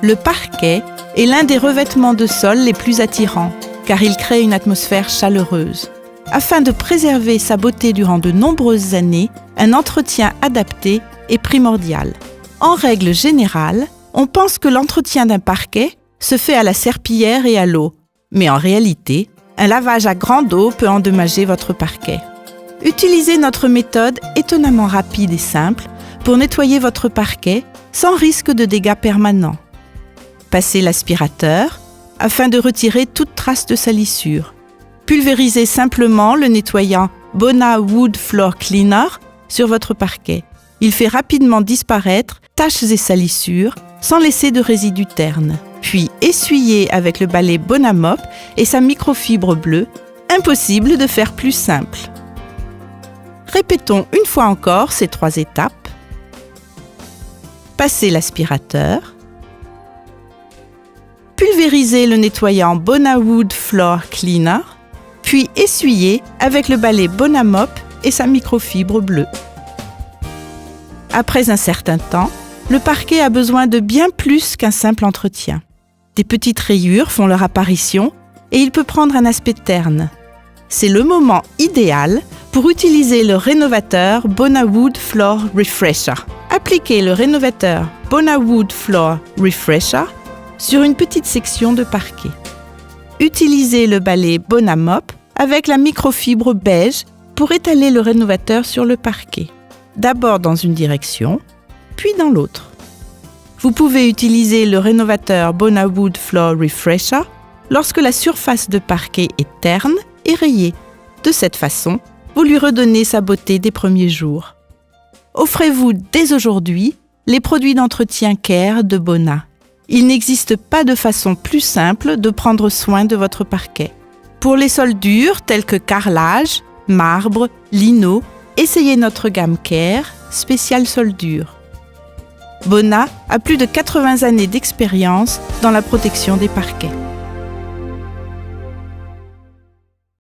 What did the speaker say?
Le parquet est l'un des revêtements de sol les plus attirants, car il crée une atmosphère chaleureuse. Afin de préserver sa beauté durant de nombreuses années, un entretien adapté est primordial. En règle générale, on pense que l'entretien d'un parquet se fait à la serpillière et à l'eau, mais en réalité, un lavage à grande eau peut endommager votre parquet. Utilisez notre méthode étonnamment rapide et simple pour nettoyer votre parquet sans risque de dégâts permanents. Passez l'aspirateur afin de retirer toute trace de salissure. Pulvérisez simplement le nettoyant Bona Wood Floor Cleaner sur votre parquet. Il fait rapidement disparaître taches et salissures sans laisser de résidus ternes. Puis essuyez avec le balai Bona Mop et sa microfibre bleue. Impossible de faire plus simple. Répétons une fois encore ces 3 étapes. Passez l'aspirateur. Pulvérisez le nettoyant Bona Wood Floor Cleaner. Puis essuyez avec le balai Bona Mop et sa microfibre bleue. Après un certain temps, le parquet a besoin de bien plus qu'un simple entretien. Des petites rayures font leur apparition et il peut prendre un aspect terne. C'est le moment idéal pour utiliser le rénovateur Bona Wood Floor Refresher. Appliquez le rénovateur Bona Wood Floor Refresher sur une petite section de parquet. Utilisez le balai Bona Mop avec la microfibre beige pour étaler le rénovateur sur le parquet. D'abord dans une direction, puis dans l'autre. Vous pouvez utiliser le rénovateur Bona Wood Floor Refresher lorsque la surface de parquet est terne et rayée. De cette façon, vous lui redonnez sa beauté des premiers jours. Offrez-vous dès aujourd'hui les produits d'entretien Care de Bona. Il n'existe pas de façon plus simple de prendre soin de votre parquet. Pour les sols durs tels que carrelage, marbre, lino, essayez notre gamme Care, spéciale sol dur. Bona a plus de 80 années d'expérience dans la protection des parquets.